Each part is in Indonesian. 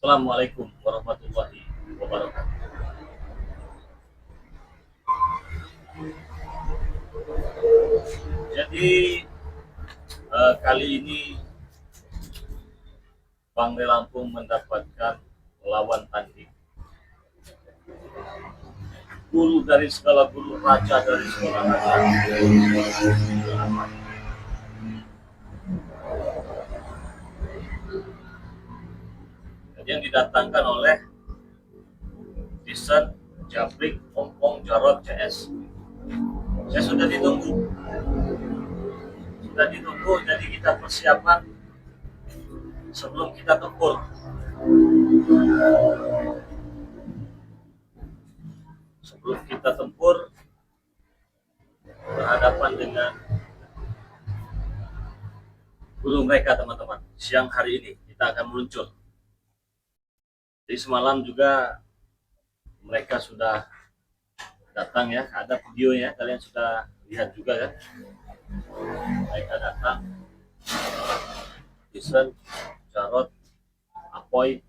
Assalamualaikum warahmatullahi wabarakatuh. Jadi kali ini Bangre Lampung mendapatkan lawan tanding, guru dari segala guru, raja dari segala raja. Jadi yang didatangkan oleh Vincent, Japrik, Ompong, Jarod, CS. Saya sudah ditunggu, jadi kita persiapan sebelum kita tempur. Sebelum kita tempur berhadapan dengan guru mereka, teman-teman. Siang hari ini kita akan meluncur. Jadi semalam juga mereka sudah datang ya, ada videonya, kalian sudah lihat juga ya. Mereka datang, Jason, Jarod, Apoy,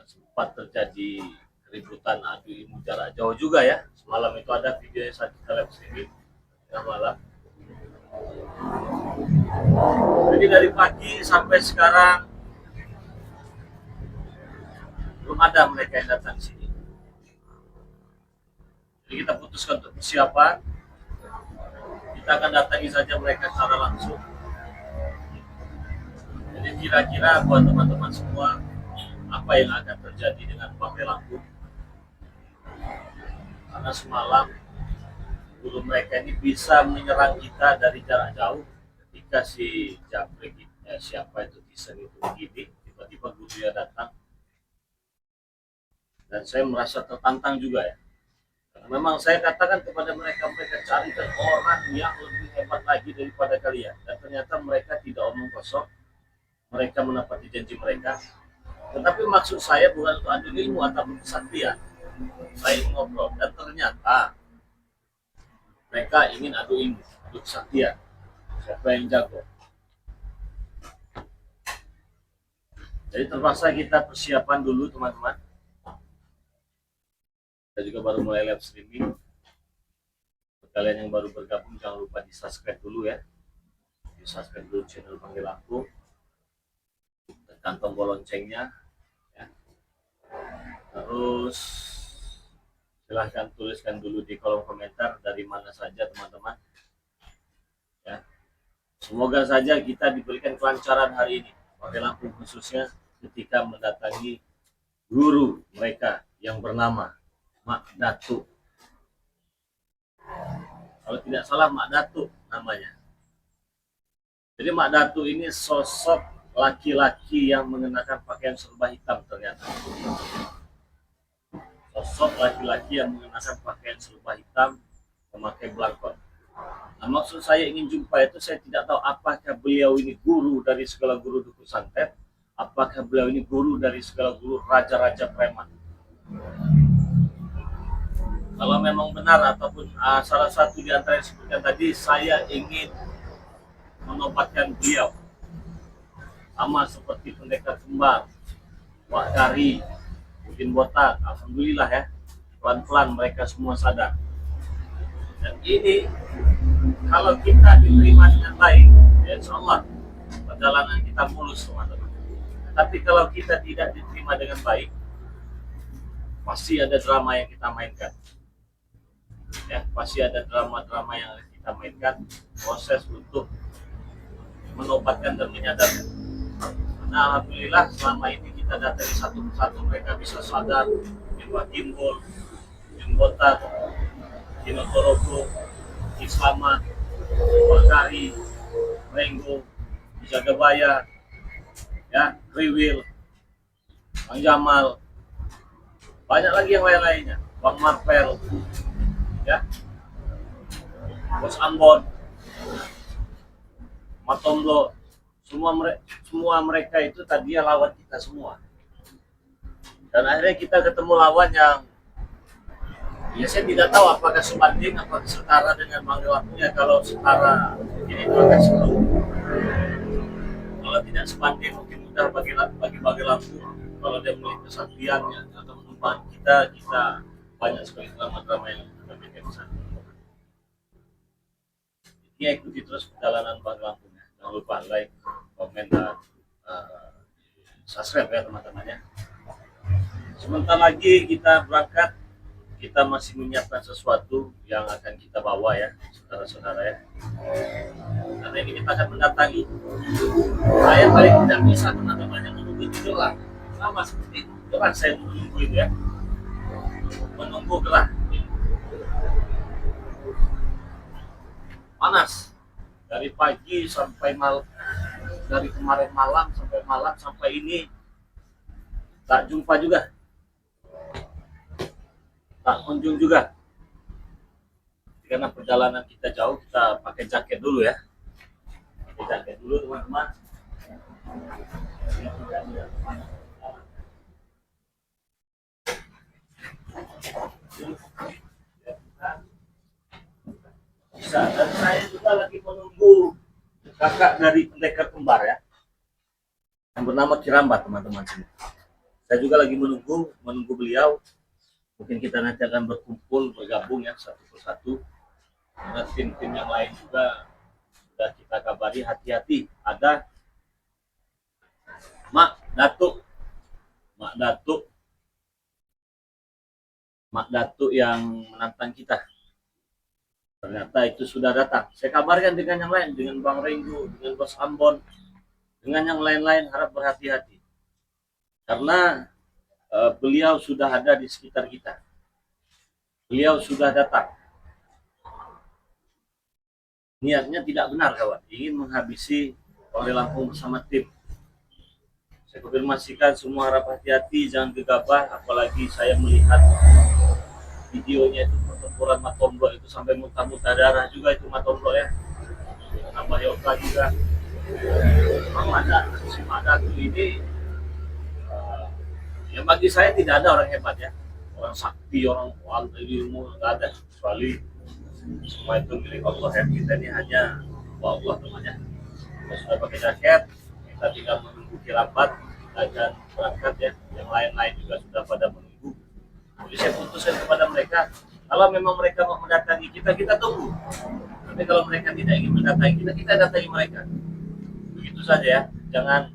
sempat terjadi keributan adu ilmu jarak jauh juga ya. Semalam itu ada videonya saat kita live streaming tengah malam. Jadi dari pagi sampai sekarang belum ada mereka yang datang di sini. Jadi kita putuskan untuk persiapan, kita akan datangi saja mereka secara langsung. Jadi kira-kira buat teman-teman semua, apa yang akan terjadi dengan Bangre Lampung? Karena semalam guru mereka ini bisa menyerang kita dari jarak jauh. Ketika si Japrik, siapa itu Tisen itu begini, tiba-tiba gurunya datang. Dan saya merasa tertantang juga ya. Karena memang saya katakan kepada mereka carikan orang yang lebih hebat lagi daripada kalian. Dan ternyata mereka tidak omong kosong. Mereka menepati janji mereka. Tetapi maksud saya bukan untuk adu ilmu atau kesaktian. Saya ngobrol dan ternyata mereka ingin adu ilmu, adu kesaktian. Siapa yang jago? Jadi terpaksa kita persiapan dulu, teman-teman. Kita juga baru mulai live streaming. Kalian yang baru bergabung jangan lupa di subscribe dulu ya. Di subscribe dulu channel Bangre Lampung. Tekan tombol loncengnya. Ya. Terus silahkan tuliskan dulu di kolom komentar dari mana saja teman-teman. Ya. Semoga saja kita diberikan kelancaran hari ini. Bangre Lampung khususnya ketika mendatangi guru mereka yang bernama Mak Datu. Kalau tidak salah Mak Datu namanya. Jadi Mak Datu ini sosok laki-laki yang mengenakan pakaian serba hitam ternyata. Sosok laki-laki yang mengenakan pakaian serba hitam, memakai belangkon. Nah, maksud saya ingin jumpa itu, saya tidak tahu apakah beliau ini guru dari segala guru duku santet, apakah beliau ini guru dari segala guru raja-raja preman. Kalau memang benar ataupun salah satu di antara yang disebutkan tadi, saya ingin menobatkan beliau. Sama seperti pendekar kembar, Wak Kari, Udin Botak, alhamdulillah ya, pelan-pelan mereka semua sadar. Dan ini kalau kita diterima dengan baik, ya insya Allah perjalanan kita mulus, teman-teman. Tapi kalau kita tidak diterima dengan baik, pasti ada drama yang kita mainkan. Ya, pasti ada drama-drama yang kita mainkan, proses untuk menobatkan dan menyadarkan. Nah, alhamdulillah selama ini kita datang satu persatu, mereka bisa sadar. Pak Kimbol, Botak, Kino Torogo, Islamat, Bakari, Renggo, Jagabaya, ya, Riwil, Bang Jamal, banyak lagi yang lain-lainnya, Bang Marvel, ya, Bos Ambon, Matondo, semua mereka itu tadinya lawan kita semua. Dan akhirnya kita ketemu lawan yang ya saya tidak tahu apakah sebanding, apakah setara dengan Bangre Lampung. Ya kalau setara mungkin itu akan seru. Kalau tidak sebanding mungkin udah bagi lampu, kalau dia melihat kesaktiannya atau menumpang kita banyak sekali drama-drama yang kita bikin di sana. Ya, ikuti terus perjalanan bagi lampunya. Jangan lupa like, komen, dan subscribe ya teman-teman ya. Sebentar lagi kita berangkat, kita masih menyiapkan sesuatu yang akan kita bawa ya, saudara-saudara ya. Karena ini kita akan mendatangi. Saya paling tidak bisa teman-teman yang menunggu itu lah. Sama seperti itu. Gerak saya menunggu itu ya. Menunggu gerak. Panas. Dari pagi sampai malam. Dari kemarin malam sampai ini. Tak jumpa juga. Tak kunjung juga. Karena perjalanan kita jauh, kita pakai jaket dulu ya. Pakai jaket dulu teman-teman. Bisa. Dan saya juga lagi menunggu kakak dari pendekar kembar ya, yang bernama Kirambat teman-teman. Saya juga lagi menunggu beliau. Mungkin kita nanti akan bergabung ya satu persatu. Karena tim-tim yang lain juga sudah kita kabari, hati-hati. Ada Mak Datuk yang menantang kita. Ternyata itu sudah datang. Saya kabarkan dengan yang lain, dengan Bang Ringo, dengan Bos Ambon, dengan yang lain-lain, harap berhati-hati. Karena beliau sudah ada di sekitar kita. Beliau sudah datang. Niatnya tidak benar kawan, ingin menghabisi Polres Lampung bersama tim. Saya konfirmasikan semua harap hati-hati, jangan gegabah, apalagi saya melihat videonya itu pertempuran Matondo itu sampai muntah-muntah darah juga itu Matondo ya. Nama Yoka juga. Memang ada si Madatu ini yang bagi saya tidak ada orang hebat ya, orang sakti, orang ilmu nggak ada, kecuali semua itu milik Allah ya. Kita ini hanya Allah temannya. Kita sudah pakai jaket, kita tinggal menunggu Kirambat, kita akan berangkat ya. Yang lain-lain juga sudah pada menunggu. Jadi saya putuskan kepada mereka, kalau memang mereka mau mendatangi kita, kita tunggu. Tapi kalau mereka tidak ingin mendatangi kita, kita datangi mereka. Begitu saja ya, jangan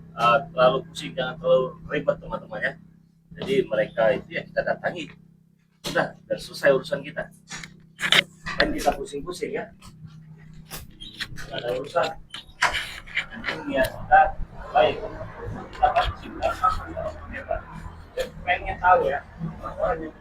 terlalu pusing, jangan terlalu ribet teman-teman ya. Jadi mereka itu ya kita datangi, sudah selesai urusan kita. Kan kita pusing-pusing ya, nggak ada urusan. Ini ya kita baik, kita pasti pengen tahu ya, orang yang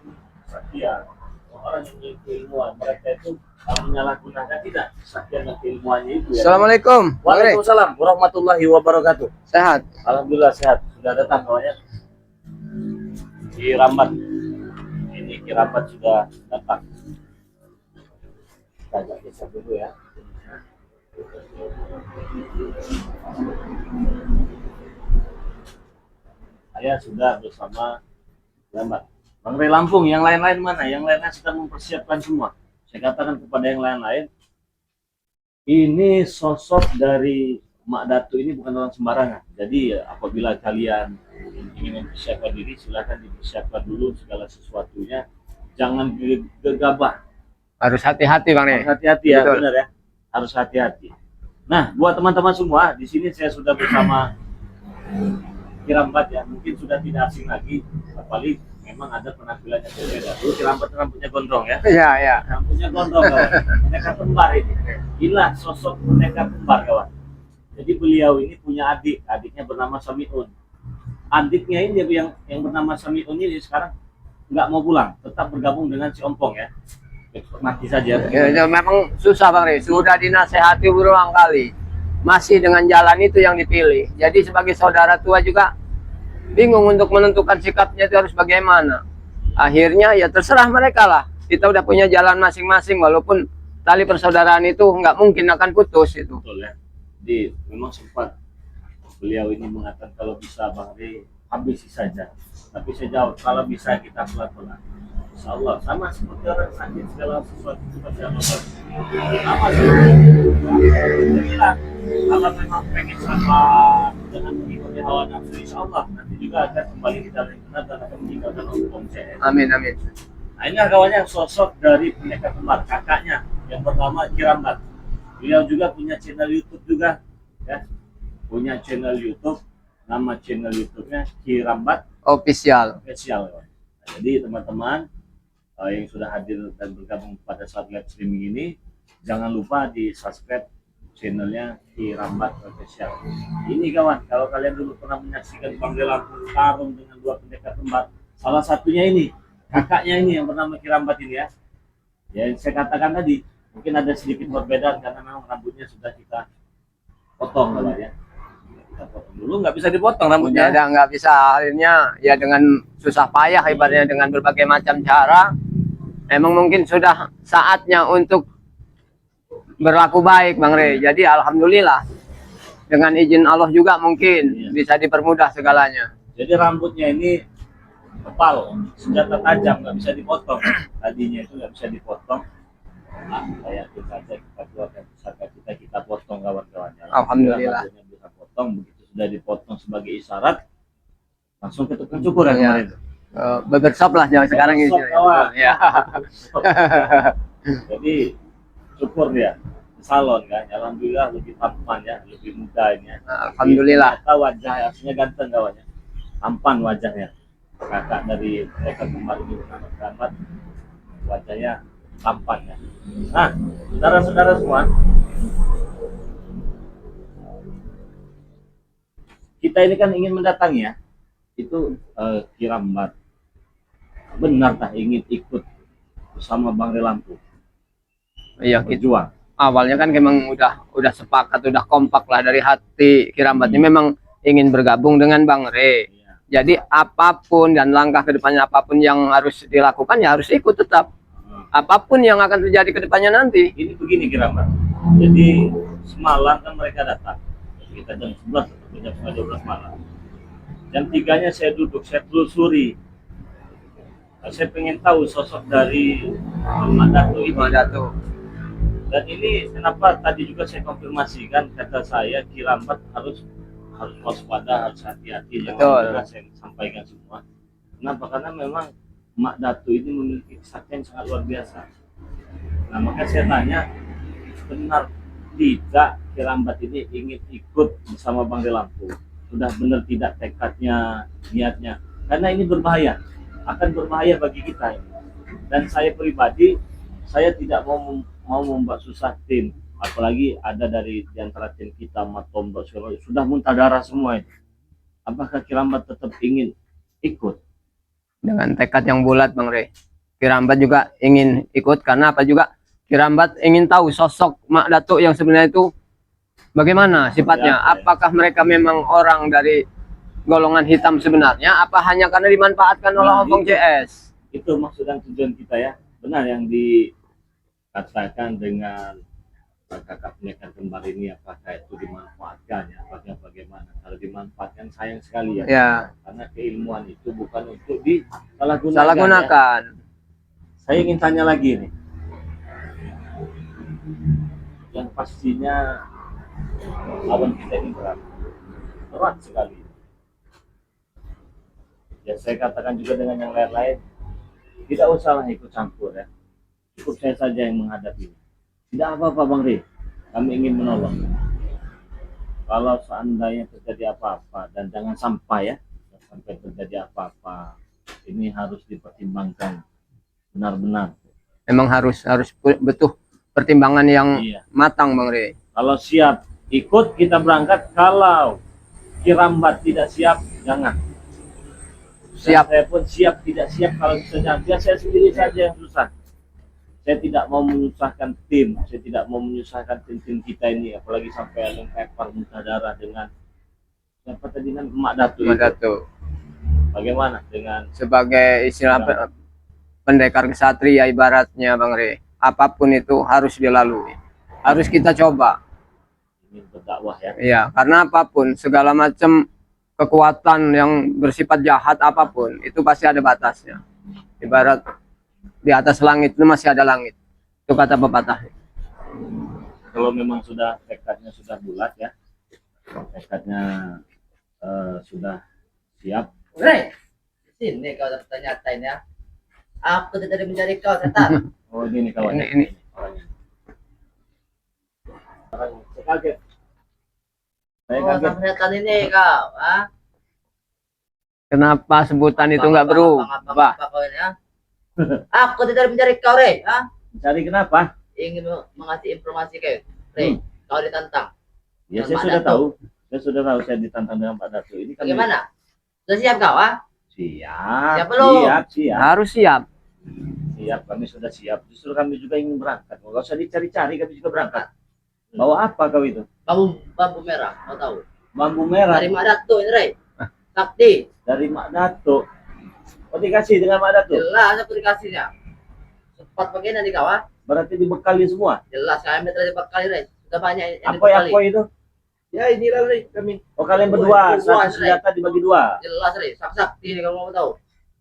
setia, orang yang keilmuan, mereka itu menyalahgunakan tidak kesaktian dan keilmuannya itu ya. Assalamualaikum. Waalaikumsalam warahmatullahi wabarakatuh. Sehat. Alhamdulillah sehat. Sudah datang kawannya. Kirambat. Ini Kirambat sudah datang. Kita ajak geser dulu ya. Saya sudah bersama Kirambat. Bang Ray Lampung, yang lain-lain mana? Yang lainnya sedang mempersiapkan semua. Saya katakan kepada yang lain-lain, ini sosok dari Mak Datu ini bukan orang sembarangan. Jadi apabila kalian ingin mempersiapkan diri, silakan dipersiapkan dulu segala sesuatunya. Jangan gegabah. Harus hati-hati Bang Nih. Harus hati-hati ya, betul. Benar ya. Harus hati-hati. Nah, buat teman-teman semua, di sini saya sudah bersama Kirambat ya. Mungkin sudah tidak asing lagi, apalagi memang ada penampilannya berbeda. Dulu Kirambat rambutnya gondrong ya. Iya, iya. Rambutnya gondrong kawan. Pendekar kembar ini. Gila sosok pendekar kembar kawan. Jadi beliau ini punya adik, adiknya bernama Samiun. Adiknya ini yang bernama Samiun ini sekarang nggak mau pulang, tetap bergabung dengan si Ompong ya. Mati saja. Ya, memang susah Bang Nih. Sudah dinasehati berulang kali, masih dengan jalan itu yang dipilih. Jadi sebagai saudara tua juga bingung untuk menentukan sikapnya itu harus bagaimana. Akhirnya ya terserah mereka lah. Kita udah punya jalan masing-masing, walaupun tali persaudaraan itu nggak mungkin akan putus itu. Betul ya. Jadi memang sempat beliau ini mengatakan kalau bisa Bang Ray habisi saja. Tapi saya jawab kalau bisa kita pelan-pelan. Insya Allah sama seperti orang sakit segala sesuatu seperti apa. Sama sih. Kalau memang pengen sabar, jangan mengikuti hawa nafsu, insya Allah nanti juga akan kembali ke jalan yang benar dan akan meninggalkan Om CS. Amin, amin. Nah ini kawannya sosok dari pendekar kembar, kakaknya yang pertama Kirambat. Beliau juga punya channel YouTube juga, ya. Punya channel YouTube, nama channel YouTube-nya Kirambat Official. Official. Ya. Nah, jadi teman-teman yang sudah hadir dan bergabung pada saat live streaming ini, jangan lupa di subscribe channelnya Kirambat Official. Ini kawan, kalau kalian dulu pernah menyaksikan Bang Lampung tarung dengan dua pendekar kembar, salah satunya ini, kakaknya ini yang bernama Kirambat ini ya. Ya yang saya katakan tadi, mungkin ada sedikit perbedaan karena memang rambutnya sudah kita potong kalau ya. Kita potong dulu, nggak bisa dipotong rambutnya. Ada nggak bisa, akhirnya ya dengan susah payah ibaratnya dengan berbagai macam cara. Emang mungkin sudah saatnya untuk berlaku baik, Bang Rey. Jadi alhamdulillah dengan izin Allah juga mungkin bisa dipermudah segalanya. Jadi rambutnya ini kepal, senjata tajam, nggak bisa dipotong. Tadinya itu nggak bisa dipotong. Nah, saya saja kita keluarkan pusaka kita potong kawan-kawan. Alhamdulillah. Rambutnya bisa potong, begitu sudah dipotong sebagai isyarat, langsung ke tukang cukur ya kemarin. Barbershop lah jangan sekarang ini. Ya. Jadi cukur dia di salon kan, alhamdulillah lebih tampan ya, lebih muda ini. Alhamdulillah. Ternyata wajah aslinya ganteng kawannya, tampan wajahnya. Kakak dari mereka kemarin ini nama Kirambat, wajahnya tampan ya. Nah, saudara-saudara semua, kita ini kan ingin mendatangi ya, itu Kirambat. Benar tak ingin ikut bersama Bang Lampung? Iya, berjuang. Awalnya kan memang udah sepakat, udah kompak lah dari hati Kirambat ini memang ingin bergabung dengan Bang Rey. Iya. Jadi apapun dan langkah kedepannya apapun yang harus dilakukan ya harus ikut tetap. Apapun yang akan terjadi kedepannya nanti. Ini begini Kirambat. Jadi semalam kan mereka datang. Kita jam 11 atau jam 12 malam. Jam 3-nya saya duduk, saya telusuri. Saya pengen tahu sosok dari Ahmad Dato ini. Dato. Dan ini kenapa tadi juga saya konfirmasi kan, kata saya Kirambat harus waspada, harus hati-hati. Jangan saya sampaikan semua. Kenapa? Karena memang Mak Dato ini memiliki kesaktian sangat luar biasa. Nah maka saya tanya, benar tidak Kirambat ini ingin ikut bersama Bang Lampung? Sudah benar tidak tekadnya, niatnya? Karena ini berbahaya, akan berbahaya bagi kita ini. Dan saya pribadi, saya tidak mau membuat susah tim, apalagi ada dari antara tim kita Matombak sudah muntah darah semua itu. Apakah Kirambat tetap ingin ikut? Dengan tekad yang bulat Bang Rey, Kirambat juga ingin ikut karena apa juga Kirambat ingin tahu sosok Mak Dato yang sebenarnya itu bagaimana sifatnya. Apakah mereka memang orang dari golongan hitam sebenarnya, apa hanya karena dimanfaatkan oleh Om CS? Itu maksud dan tujuan kita ya. Benar yang dikatakan dengan kakak pendekar kembar ini, apakah itu dimanfaatkan ya, apakah bagaimana? Kalau dimanfaatkan sayang sekali ya. Karena keilmuan itu bukan untuk disalahgunakan. Ya. Saya ingin tanya lagi nih. Yang pastinya lawan kita ini berat sekali. Ya saya katakan juga dengan yang lain-lain, tidak usahlah ikut campur ya. Cukup saya saja yang menghadapi. Tidak apa-apa Bang Rey, kami ingin menolong. Kalau seandainya terjadi apa-apa, dan jangan sampai ya, sampai terjadi apa-apa, ini harus dipertimbangkan benar-benar. Memang harus betul pertimbangan yang matang Bang Rey. Kalau siap ikut kita berangkat, kalau Kirambat tidak siap jangan. Siap. Saya pun siap tidak siap kalau misalnya biar saya sendiri saja yang susah. Saya tidak mau menyusahkan tim, saya tidak mau menyusahkan tim kita ini, apalagi sampai ada kepar muntah darah dengan siapa tadi kan Mak Dato. Mak Dato. Bagaimana dengan sebagai istilah pendekar kesatria ibaratnya Bang Rey, apapun itu harus dilalui, harus kita coba. Ini berdakwah ya. Iya, karena apapun segala macam kekuatan yang bersifat jahat apapun itu pasti ada batasnya. Ibarat di atas langit itu masih ada langit. Itu kata pepatah. Kalau memang sudah tekadnya sudah bulat ya, tekadnya sudah siap. Rey, sini kau tanya-tanya ya. Aku tidak mencari kau, setan. Oh ini kawan. Ini. Orangnya. Saya kaget. Saya Oh, kaget. sama setan ini kau, ah? Kenapa sebutan itu nggak berubah? Apa kau ini, ya? Aku tidak mencari kau, Rey, ah? Cari kenapa? Ingin mengasih informasi kau, Rey. Kau ditantang. Ya Dengan saya Pak sudah Dato. tahu. Saya sudah tahu saya ditantang dengan Pak Dato. Ini kan Bagaimana? Sudah siap kau, ah? Siap. Siap belum? Siap. Harus siap. Siap. Kami sudah siap. Justru kami juga ingin berangkat. Nggak usah dicari-cari. Kami juga berangkat. Bawa apa kau itu? Bambu merah, kau tahu? Bambu merah Dari Mak Dato ini, Rey. Sakti. dari Mak Dato. Oh dikasih dengan Mak Dato. Jelas aku dikasihnya. Cepat bagian nanti kau, ah? Berarti dibekali semua. Jelas kami telah dibekali, Rey. Sudah banyak yang Apa dibekali. itu? Ya inilah, Rey, kami. Oh kalian Berdua, berdua. Satu Rey. senjata dibagi dua. Jelas, Rey. Sakti ini kalau mau tahu.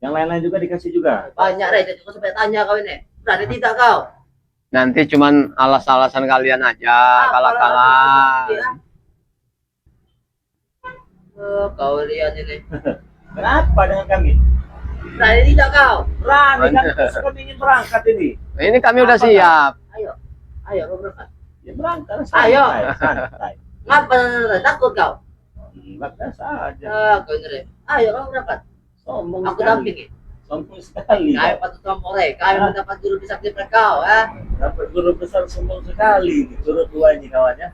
Yang lain-lain juga dikasih juga. Banyak, Rey. Jadi kau sampai tanya kau ini. Berani tidak kau? Nanti cuman alas-alasan kalian aja, kalah-kalah. Oh, kau lihat ini. Kenapa dengan kami? Berani tidak kau? Berani kan kami ingin berangkat ini. Ini kami udah Apa, siap. Ayo. Ayo, kau berangkat. Ya berangkat. Ayo. Santai. Ngapa takut kau? Berangkat saja. Kau ini, Rey. Ayo, kau berangkat. Sombong Aku sekali. dampingi. Sombong sekali. Kau patut sombong, Rey. Kau mendapat juru bisa kau, ah. Dapat guru besar sombong sekali. Curut dua ini kawannya.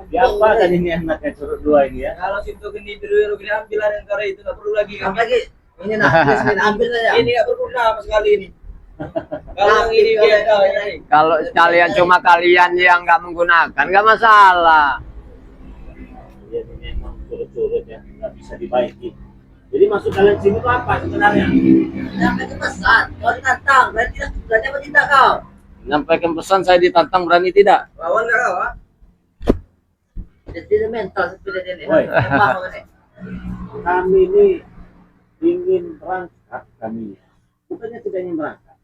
Siapa kan ini anaknya curut dua ini ya? Kalau situ gini biru gini ambil yang karena itu nggak perlu lagi kan? Apalagi ini nah, ini ambil saja. Ini nggak berguna sama sekali ini. Kalau yang ini beda ini. Kalau kalian cuma kalian yang nggak menggunakan, nggak masalah. Ya, ini memang curut-curut ya, nggak bisa dibaiki. Jadi maksud kalian sini itu apa sebenarnya? Sampai ke pesan, kau ditantang, berani apa tidak kau? Menyampaikan pesan saya ditantang berani tidak? Lawan nggak kau? Ah? Jadi mental seperti ini. Woi. Apa kau ini? Kami ini ingin berangkat kami, bukannya tidak ingin berangkat.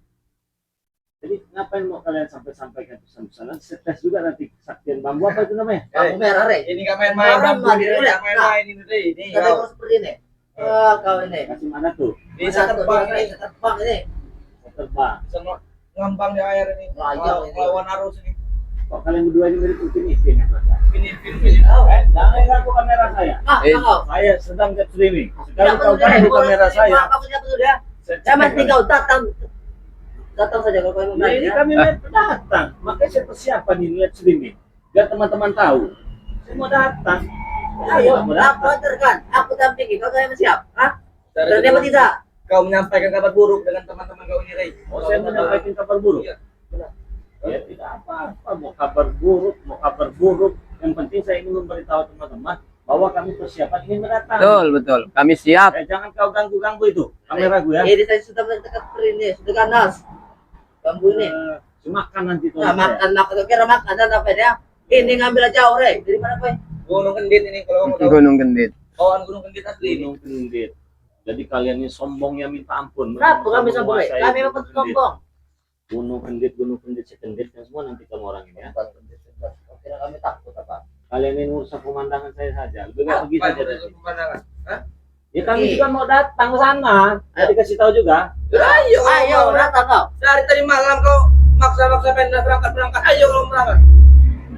Jadi ngapain mau kalian sampaikan pesan-pesanan? Stres juga nanti kesaktian bambu apa itu namanya? Bambu merah, Rey. Ini nggak main-main bambu ini, nggak main-main ini deh. Ini Kau kau. seperti ini. Oh, kau ini. Kasih mana tuh? Bisa terbang Rey. ini, Terbang ini. Terbang. bisa ngambang di air ini. Layang ini. Lawan arus ini. Kok kalian berdua ini mirip Upin ya? Ini. Oh. Jangan ganggu kamera saya. Kau. Saya sedang live streaming. Sekali Tidak kau peduli, Rey. ganggu Kau kamera ini, saya, Aku tidak peduli ya. saya Yang penting cek. kau datang saja kalau kau Ya, berani. ini Ya. kami datang, makanya saya persiapan ini live streaming biar teman-teman tahu. Saya mau datang. Ayo, mau aku datang. antarkan. Aku dampingi. Kau yang siap? Hah? Dari Berani apa itu, tidak? Kau menyampaikan kabar buruk dengan teman-teman kau ini, Rey. Oh, saya menyampaikan kabar buruk. Iya. Ya tidak apa-apa, mau kabar buruk, yang penting saya ingin memberitahu teman-teman bahwa kami persiapan ingin datang. Betul, betul. Kami siap. Jangan kau ganggu-ganggu itu kamera gue ya. Ini saya sudah mendekat seperti ini. Sudah ganas. Bambu ini. Makan nanti tuh. Nah, makan. Kira makan dan apa ya? Ini ngambil jauh, Rey. Dari mana, Pak? Gunung Kendit ini kalau mau tahu. Gunung Kendit. Kawan Gunung Kendit asli ini. Gunung Kendit. Jadi kalian ini sombongnya minta ampun. Kenapa kami sombong, Rey? Menguasai Kami Gunung memang Kendit. sombong. Gunung Kendit, sekendit, dan semua nanti kamu orang ini ya. Kira kami takut apa? Kalian ini urusan pemandangan saya saja. Lebih baik pergi Apa saja itu dari sini. pemandangan? Hah? Ya kami Oke. juga mau datang ke sana. Jadi kasih tahu juga. Ayo, datang kau. Dari tadi malam kau maksa-maksa pengen berangkat. Ayo kalau berangkat.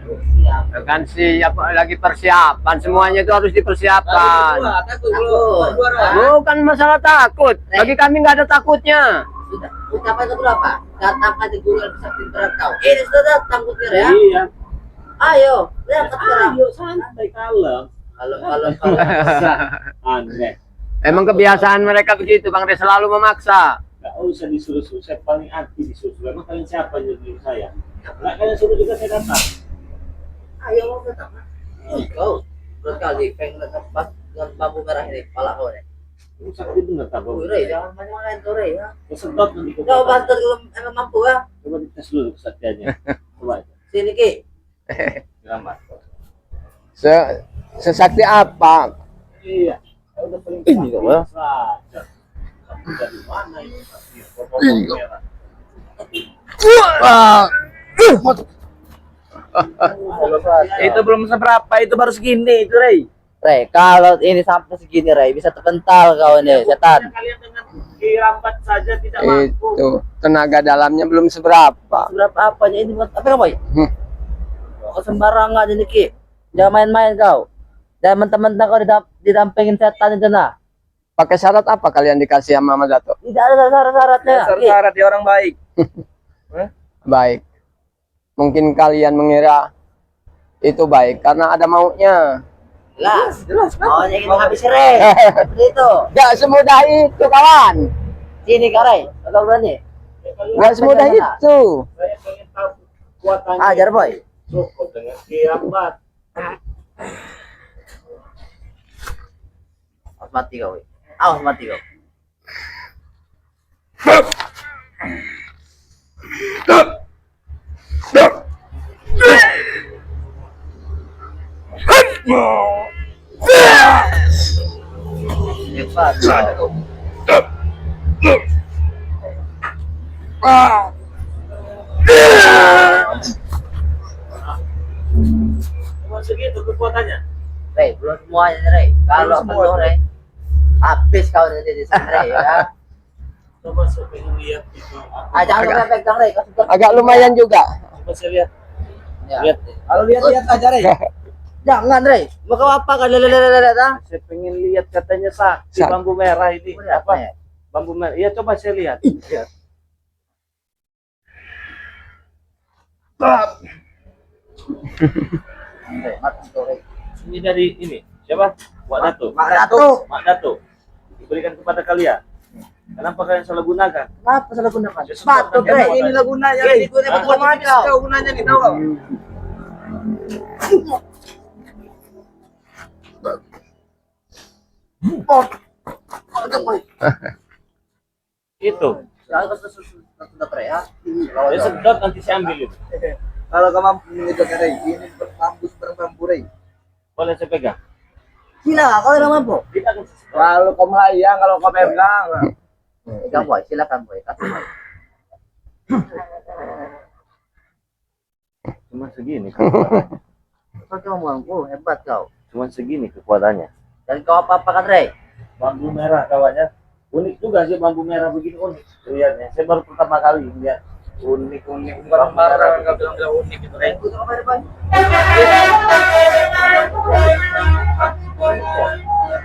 Siap. Kan siap lagi persiapan. Semuanya itu harus dipersiapkan. Takut kalau berdua. Bukan masalah takut. Bagi kami nggak ada takutnya. Sudah. Ucapan itu berapa? Datang aja guru yang bisa pintar kau. Ini sudah datang Kutir ya. Iya. Ayo, berangkat sekarang. Ayo santai kalem. Kalau Aneh. Emang kebiasaan mereka begitu, Bang Re, selalu memaksa. Gak usah disuruh-suruh. Saya paling anti disuruh. Emang kalian siapa yang nyuruh saya? Nggak kalian suruh juga saya datang. ayo mau datang. Kau berkali pengen tempat dengan bambu merah ini, kepala kau ini. Sakti bener tak Wih, Rey, jangan main-main kau, Rey ya. Kesedot nanti ke Kau kepala. bantu kalau emang mampu ya. Coba dites dulu kesaktiannya. Coba aja. Sini Ki. Selamat. Sesakti apa? Iya. Saya udah paling Ini kok, ya? saja. Sakti dari mana ini? Sakti pokok merah. Itu belum seberapa, itu baru segini itu, Rey. Rey, kalau ini sampai segini Rey, bisa terpental kau ini, setan. Kalian dengan dirambat saja tidak mampu. Itu tenaga dalamnya belum seberapa. Berapa apanya ini buat apa kau, Boy? Hmm. Kau sembarangan jadi Ki. Jangan main-main kau. Jangan mentang-mentang kau didampingin setan itu nah. Pakai syarat apa kalian dikasih sama Mas Dato? Tidak ada syarat-syaratnya. Ki. Syarat dia orang baik. Baik. Mungkin kalian mengira itu baik karena ada maunya. Jelas. Maunya ingin habis Rey. Seperti itu. Gak semudah itu kawan. Sini kau Rey, kau berani. Gak semudah itu. Saya pengen tahu kekuatannya. Ajar Boy. Cukup dengan dirambat. Awas mati kau. Awas mati kau. Hebat kau. Cuma segitu kekuatannya. Rey, belum semuanya nih, Rey. Kalau Belum penuh semua, Rey, habis kau nanti di sini Rey ya. Coba saya pengen lihat itu. Jangan lupa pegang Rey, kau sudah. Agak lumayan juga. Coba saya lihat. Ya. Lihat. Kalau lihat-lihat aja Rey. Jangan Rey, mau kau apa kau lihat ah? Saya pengen lihat katanya sakti Sak. bambu merah ini. Apa ya? Bambu merah. Iya coba saya lihat. Lihat. Rey, mati kau Rey. Ini dari ini. Siapa? Mak Dato. Mak Dato. Mak Dato. Diberikan kepada kalian. Kenapa kalian salah gunakan? Kenapa salah gunakan? Ya, sudah, Batu kan, Rey, kan. ini lah gunanya Rey, Rey. itu dia buat habis kau gunanya nih, tahu kau? Itu. Jangan kau sudah Rey ya. Saya sedot nanti saya ambil itu. Kalau kau mampu mengitungkan Rey, ini bambu Rey. Boleh saya pegang? Sila, kau tidak mampu. Tidak akan saya sedot. Kalau kau melayang, kalau kau pegang. Pegang Boy, silakan Boy. Kasih Boy. Cuma segini kekuatannya. Kau cuma mampu, hebat kau. Cuma segini kekuatannya. Dan kau apa-apakan Rey? Bambu merah kawannya. Unik juga sih bambu merah begini unik. Lihatnya. Saya baru pertama kali lihat. Unik. Barang-barang kau bilang unik itu Rey. Ikut apa Boy?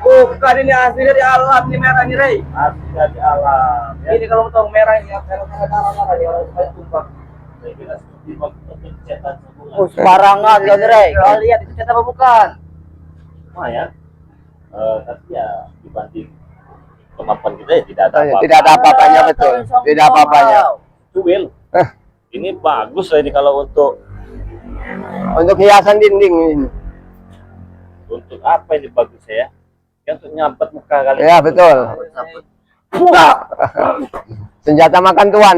Bukan ini asli dari alam ini merah nih Rey. Asli dari alam. Ya. Ini kalau tahu merah ini merah darah dia orang supaya tumpah. Saya kira seperti bambu pencetan sebulan. Oh, sembarangan kau nih, Rey. Kau lihat itu cetak apa bukan? Lumayan. Tapi ya dibanding kemampuan kita ya tidak ada apa-apa. Tidak ada apa-apanya betul. Tidak apa-apanya. Tubil. Ini bagus lah ini kalau Untuk hiasan dinding ini. untuk apa ini bagus ya? Yang untuk nyampat muka kalian. Ya betul. Senjata makan tuan.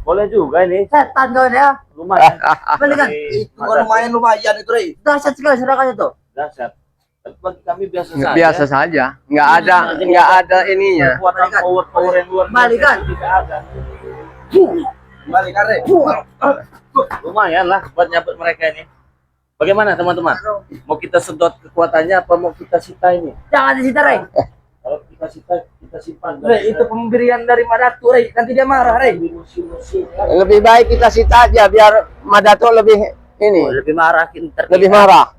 Boleh juga ini. Setan kau ini ya. Lumayan. Balikan. Itu lumayan itu Rey. Dahsyat sekali serangannya tuh. Dahsyat. Tapi bagi kami biasa saja. Biasa saja. Nggak ada ininya. Kekuatan power yang luar biasa Balikan. tidak ada. Balikan Rey. Lumayan lah buat nyabut mereka ini. Bagaimana teman-teman? Mau kita sedot kekuatannya apa mau kita sita ini? Jangan disita Rey. Kalau kita sita, kita simpan. Rey, itu pemberian dari Madatu Rey. Nanti dia marah Rey. di museum-museum. Lebih baik kita sita aja biar Madato lebih ini, Lebih marah kita. lebih marah.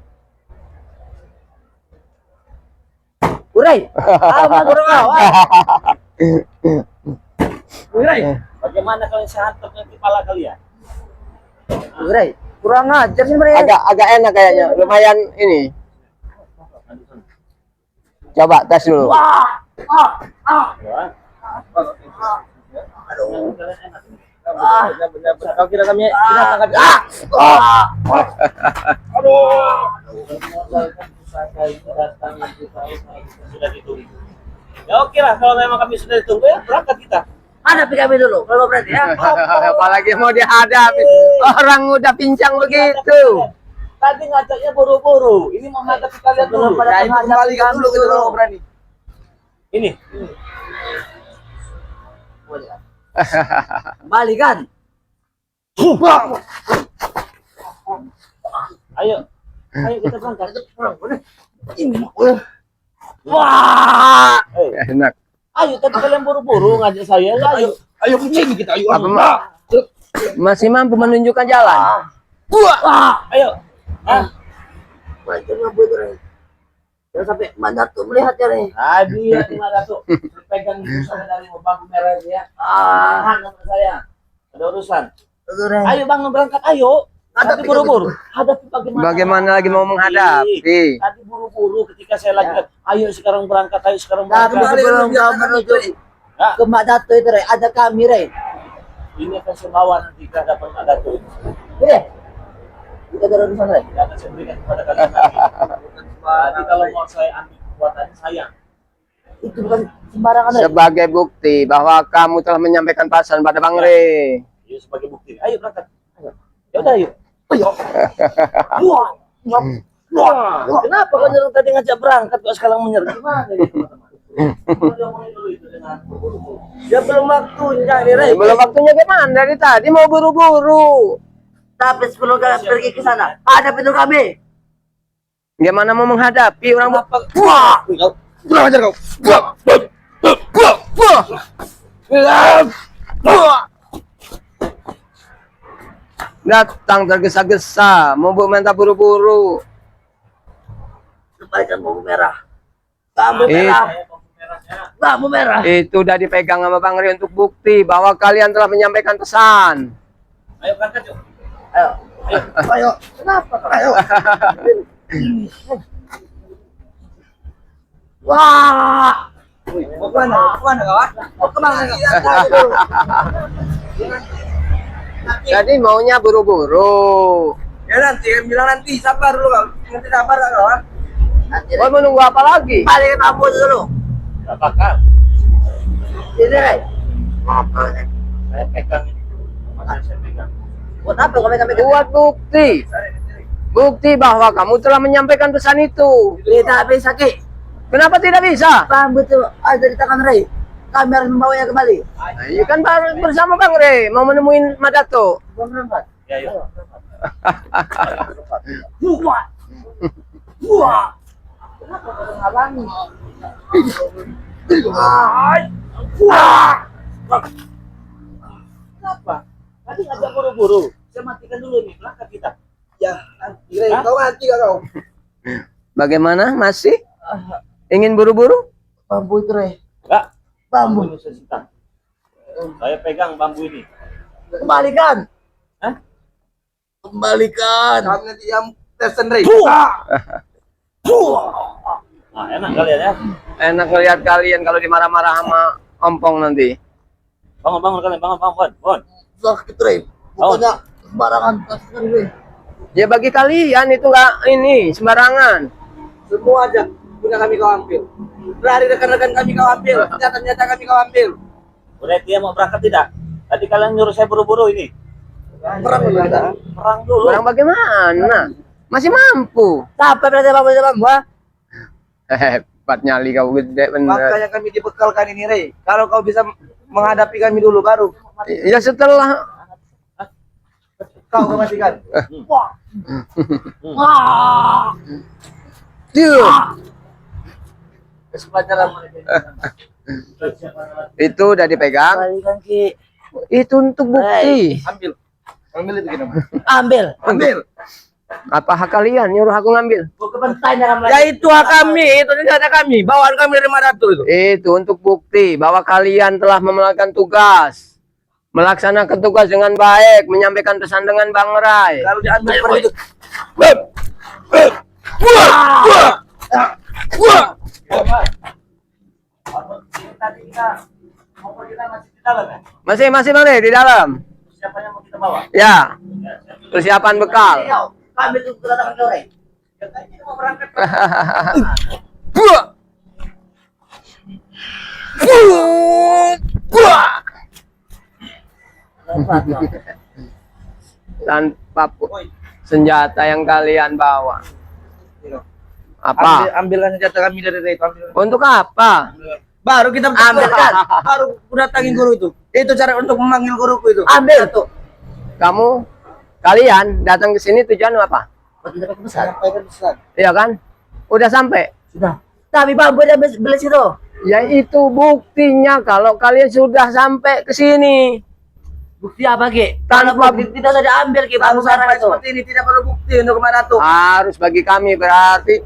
Rey. Apa burung kau? Rey. Bagaimana kalian sehantam kepala kalian? Rey. Kurang ajar sih Rey. Agak enak kayaknya. Lumayan ini. Coba tes dulu. Ya. Kau kira kami Sudah ditunggu. Ya oke lah kalau memang kami sudah ditunggu ya berangkat kita. Hadapi kami dulu. Kalau berarti ya. Apalagi mau dihadapi. Orang udah pincang begitu. Tadi ngajaknya buru-buru. Ini menghadapi kalian dulu. Pada Ya itu menghadapi kembalikan kami dulu kita kalau berani. Ini. Balikan. Ayo. Ayo kita berangkat. Wah. Enak. Ayo tadi kalian buru-buru ngajak saya. Ayo. Ayo ke sini kita ayo. Apa, Mak? Masih mampu menunjukkan jalan? Ayo. Ah, Macam apa itu, Rey? Jangan sampai mandat tuh melihat ya, Rey. tadi ya Cimada tuh. Pegang usaha dari bambu merah ya. Sama saya. Ada urusan. Itu, Rey. Ayo Bang berangkat ayo. Tadi buru-buru. Hadapi Bagaimana lagi mau menghadapi? Tadi buru-buru ketika saya lagi. Ayo sekarang berangkat. Ayo sekarang Tapi berangkat. sebelum kau menuju ke Madato itu, Rey, ada kami, Rey. Ini akan saya bawa nanti ke hadapan ada tuh. Rey, kita ada urusan, Rey. Ini akan saya berikan kepada kalian nanti. Nanti kalau mau saya ambil kekuatan saya. Itu bukan sembarangan, Rey. Sebagai bukti bahwa kamu telah menyampaikan pesan pada Bang Re. Ayo sebagai bukti. Ayo berangkat. Ayo. Ya udah ayo. Ayo. Wah. Kenapa kau nyerang tadi ngajak berangkat kok sekarang menyerang? Gimana ini teman-teman? Udah mulai dulu itu dengan buru-buru. Ya belum waktunya nih, Rey. Belum waktunya gimana dari tadi mau buru-buru. Tapi sebelum kalian pergi ke sana, ada pintu kami. Gimana mau menghadapi orang Wah. Kurang ajar kau. Datang tergesa-gesa, mau minta buru-buru. Kembalikan bambu merah. Bambu merah. Bambu merah. Itu udah dipegang sama Bang Re untuk bukti bahwa kalian telah menyampaikan pesan. Ayo berangkat yuk. Ayo. Ayo. Kenapa? Ayo. Wah. Mau kemana? Kemana kawan? Mau kemana? Jadi maunya buru-buru. Ya nanti, bilang nanti. Sabar dulu kau. Nanti sabar kawan. Nanti. Mau menunggu apa lagi? Balikin bambu dulu. Apakah Ini, Rey. saya pegang ini? Masih saya pegang. Buat apa kau megang-megang? Buat bukti. Bukti bahwa kamu telah menyampaikan pesan itu. Tidak bisa, Ki. Kenapa tidak bisa? Bambu itu ada di tangan Rey. Kami harus membawanya kembali. Nah, iya kan bersama Bang Re mau menemuin Madato. Bang berangkat. Ya yuk. Wah. Wah. Kenapa kau menghalangi? Wah. Kenapa? Tadi ngajak buru-buru. Saya matikan dulu nih berangkat kita. Ya, Rey, kau mati gak kau? Bagaimana? Masih ingin buru-buru? Bambu itu, Rey. Enggak. Bambu. Ini saya simpan. Saya pegang bambu ini. Kembalikan. Hah? Kembalikan. Kami nanti yang testen Rey. Nah, enak kalian ya. Enak ngeliat kalian kalau dimarah-marah sama ompong nanti. Bangun kalian, bangun. Sakit, Rey. Pokoknya sembarangan kasih Rey. Ya bagi kalian itu nggak ini sembarangan. Semua aja punya kami kau ambil. Dari rekan-rekan kami kau ambil. Senjata-senjata kami kau ambil. Udah dia mau berangkat tidak? Tadi kalian nyuruh saya buru-buru ini. Perang dulu kita. Perang dulu. Orang bagaimana? Masih mampu. Sampai berarti bambu. Hebat nyali kau gede bener. Makanya kami dibekalkan ini, Rey. Kalau kau bisa menghadapi kami dulu baru Ya setelah kau matikan. Wah. Duh, Kesempatan itu udah dipegang. Balikan, Ki. Itu untuk bukti. Ambil itu kita. Ambil. Apa hak kalian nyuruh aku ngambil? Ya itu hak kami, itu senjata kami. Bawaan kami dari Madato itu. Itu untuk bukti bahwa kalian telah memelakkan tugas. Melaksanakan tugas dengan baik, menyampaikan pesan dengan Bang Rai. Kalau diambil per itu. Tadi kita mau pergi masih di dalam ya? Masih Bang Rai di dalam. Siapa yang mau kita bawa? Ya, persiapan bekal. Kami itu kedatangan kau, Rey. Ya, tadi kita mau berangkat. Tanpa senjata yang kalian bawa. Apa? Ambilkan senjata kami dari Rey. Untuk apa? Baru kita ambilkan. Baru datangin guru itu. Itu cara untuk memanggil guruku itu. Ambil tuh. Kalian datang ke sini tujuan apa? Buat sampai ke besar. Sampai ke besar. Iya kan? Udah sampai. Sudah. Tapi bambu udah beli situ. Ya itu buktinya kalau kalian sudah sampai ke sini. Bukti apa Ki? Tanpa Kalau bukti tidak usah diambil Ki, bambu Kalau merah sampai itu. seperti ini tidak perlu bukti untuk kemana tuh. Harus bagi kami berarti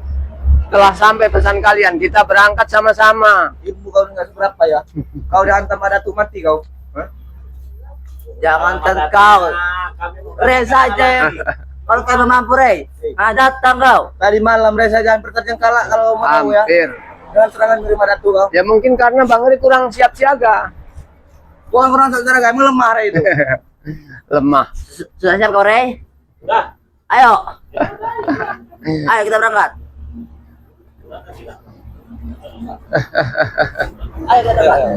telah sampai pesan kalian. Kita berangkat sama-sama. Ibu kau nggak seberapa ya? Kau udah hantam ada tuh mati kau. Hah? Jangan Selamat kau. datang. Kami mau Re berangkat saja yang lagi. kalau kau mampu Re. Ah, datang kau. Tadi malam Reza jangan berterjang kalah kalau mau tahu ya. Hampir. Jangan serangan dari mana tuh kau. Ya mungkin karena Bang Ri kurang siap siaga. Bukan kurang saudara kami lemah Re itu. Lemah. Sudah siap kau Re? Dah. Ayo. Ayo kita berangkat. Ayo kita berangkat.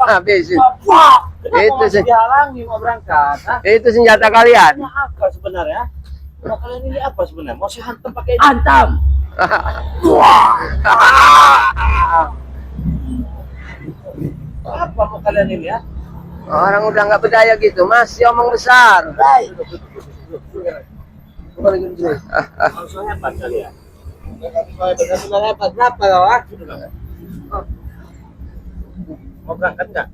Habis. Itu sih. Dihalangi mau berangkat. Hah? Itu senjata kalian. Ini apa sebenarnya? Mau kalian ini apa sebenarnya? Mau saya hantam pakai ini? Antam. Apa mau kalian ini ya? Orang udah nggak berdaya gitu, masih omong besar. Langsung hebat kalian. Benar-benar hebat. Kenapa kau? Ah? Mau berangkat nggak?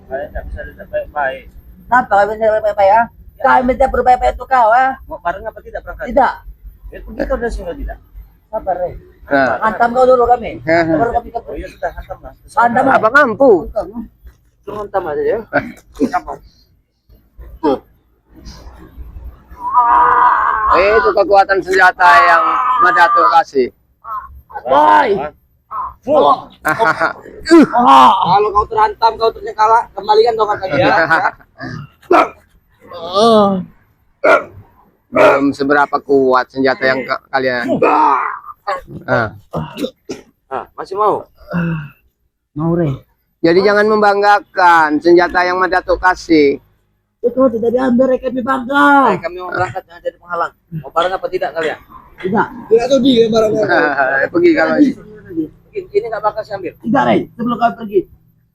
Kalian nggak bisa lihat baik-baik. Kenapa kau bisa berbaik-baik ya? Kami minta berbaik-baik untuk kau ya? Mau bareng apa tidak berangkat? Tidak. Ya, pergi kau dari sini tidak? Sabar Re. Nah, Antam kau dulu kami. Baru kami ke. Oh iya sudah hantam lah. Antam. apa mampu? Cuma antam aja ya. Itu kekuatan senjata yang Madato kasih. Boy. Kalau kau terhantam, kau ternyata kalah, kembalikan dong kata dia. Belum seberapa kuat senjata yang kalian. Masih mau? Mau Re. Jadi jangan membanggakan senjata yang Madato kasih. Itu tidak diambil Re, kami bangga. Kami mau berangkat jangan jadi penghalang. Mau bareng apa tidak kalian? Tidak. Tidak tahu dia barangnya. Pergi kalau ini. Ini nggak bakal saya ambil. Tidak Re, sebelum kau pergi.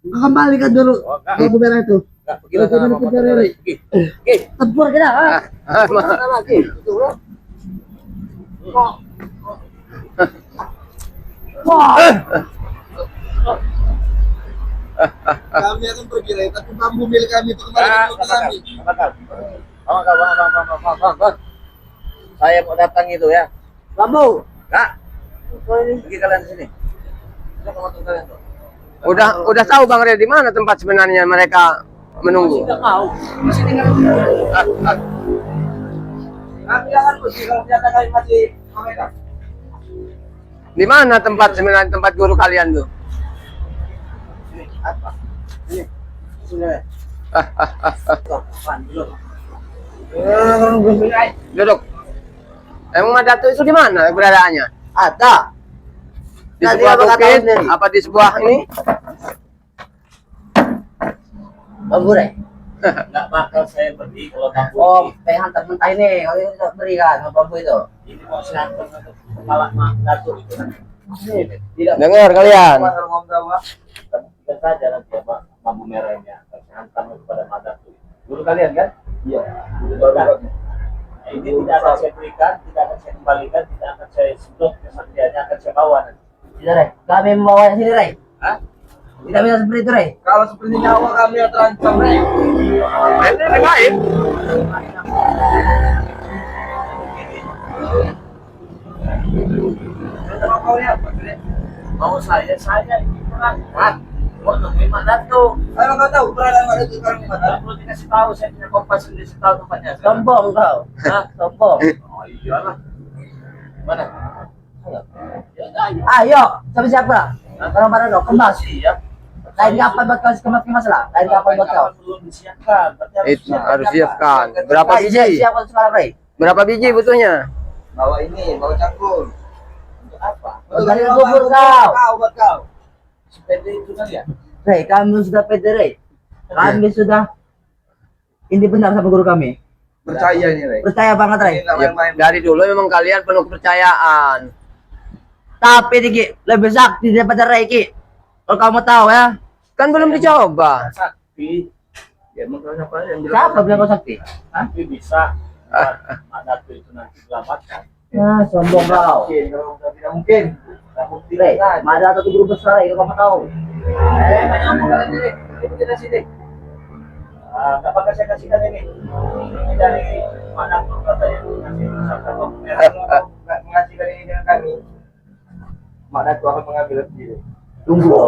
Kau kembalikan dulu. Oh, enggak. Bambu merah itu. Enggak, pergilah sana mau motor lagi. Pergi. Tempur kita. Mana lagi? Itu loh. Wah. Kami akan pergi lagi, tapi bambu milik kami itu kembalikan dulu ke kami. Bang. Saya mau datang itu ya. Bambu. Enggak. Pergi kalian sini. Saya mau motor kalian tuh. Udah tahu Bang Ria di mana tempat sebenarnya mereka menunggu. Masih nggak tahu. Masih tinggal. Kami akan pergi kalau ternyata kami masih memegang. Di mana tempat sebenarnya tempat guru kalian tuh? Ini apa? Ini. Sudah. Duduk. Emang Madato itu di mana keberadaannya? Ada. Di Tadi sebuah abang kata bukit? sendiri. Apa di sebuah ini? Bambu Re. Nggak bakal saya pergi kalau bambu Oh, ini. pengen hantar mentah ini. Kalau itu tidak berikan bambu itu. Ini mau saya hantam untuk kepala Datuk itu. Tidak. Dengar kalian. Kalau ngomong tahu, Kita buktikan saja nanti apa bambu merahnya. Saya hantam kepada Datuk. Guru kalian kan? iya. Nah, ini tidak akan saya berikan, tidak akan saya kembalikan, tidak akan saya sedot kesaktiannya, akan saya bawa nanti. Tidak Re. Kami membawa sini Re. Hah? Tidak bisa seperti itu Re. Kalau seperti nyawa kami yang terancam, Rey. Ini lebih baik. Mau kau lihat, Pak? Mau saya ini berangkat. Mau nemuin Mak Datuk. Kalau kau tahu keberadaan Pak itu sekarang di mana? Nggak perlu dikasih tahu, saya punya kompas sendiri tahu tempatnya. Sombong kau. Hah? Sombong. Oh iyalah. Mana? Ayo, sama siapa? Orang mana dong? Kemas. Siap. Lain kapan buat kau kemas lah? Lain kapan buat kau? Belum disiapkan. Berarti Itu harus siapkan. Berapa Masih biji? siap untuk sekarang Re. Berapa biji butuhnya? Bawa ini, bawa cangkul. Untuk apa? Untuk dari bawa kubur bambu kau. buat kau. Sepeda itu kan ya? Re, kami sudah pede Re. Kami sudah ini benar sama guru kami. Percaya nih, Rey. Percaya banget Re. Ini nggak Ya, main-main. dari dulu memang kalian penuh kepercayaan. Tapi Diki lebih sakti daripada Re Ki. Kalau kamu tahu ya, Kan belum dicoba. Sakti, Ya emang kalau siapa yang bilang Siapa bilang kau sakti? nanti bisa buat Mak Datu itu nanti selamatkan. Ya, sombong kau. tidak mungkin. Kita bukti Rey, kan. mana satu guru besar ya, kamu tahu? Tanya apa kalian ini? Ini kita sini. Nggak bakal saya kasihkan ini. Ini dari Mak Datu katanya. Ngasih misalkan bambu merah. Kalau nggak mengasihkan ini dengan kami, Mak Datu akan mengambil sendiri. Tunggu.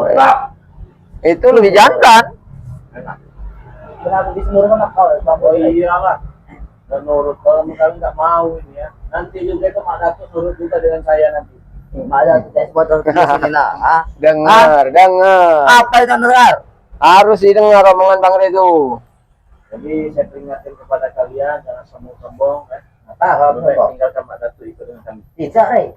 Itu lebih jantan. Kenapa di semua sama kau? Oh iyalah. Dan nurut kalau kalian nggak mau ini ya. Nanti juga itu Mak Datu nurut juga dengan saya nanti. Ada tes botol ke sini lah. Ah, Dengar. apa yang kau dengar? Harus didengar omongan Bang Redu. Jadi saya peringatkan kepada kalian jangan sombong-sombong kan. Ah, Lebih baik kamu tinggalkan Mak Datu ikut dengan kami. tidak, Rey.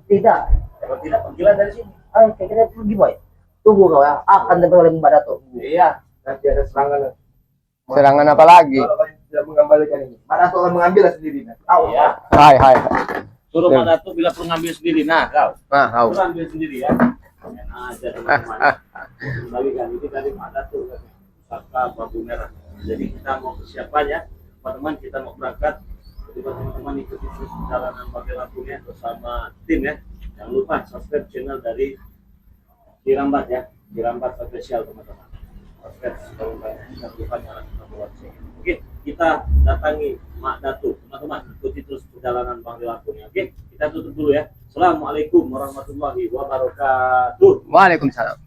Tidak. Kalau tidak pergilah dari sini. Ayo, kita pergi, boy. Tunggu kau ya. Akan terbawa oleh Mbak Dato. Iya. Nanti ada serangan. Serangan apa lagi? Kalau kalian tidak mengembalikan ini, Mak Datu akan mengambil sendiri. Iya. Hai. Suruh Mak Datu bila perlu ngambil sendiri. Nah, kau. Nah, kau. Suruh ambil sendiri ya. Main aja teman-teman. Kembali kan itu dari Mak Datu kan. Saka bambu merah. Jadi kita mau persiapan ya. Teman-teman kita mau berangkat. Jadi buat teman-teman ikuti terus perjalanan Bagai Lampungnya bersama tim ya. Jangan lupa subscribe channel dari Cirambat ya. Cirambat official teman-teman. Subscribe kalau jangan lupa nyalakan tombol lonceng. Oke, kita datangi Mak Datu. Teman-teman ikuti terus perjalanan Bagai Lampungnya. Oke, kita tutup dulu ya. Assalamualaikum warahmatullahi wabarakatuh. Waalaikumsalam.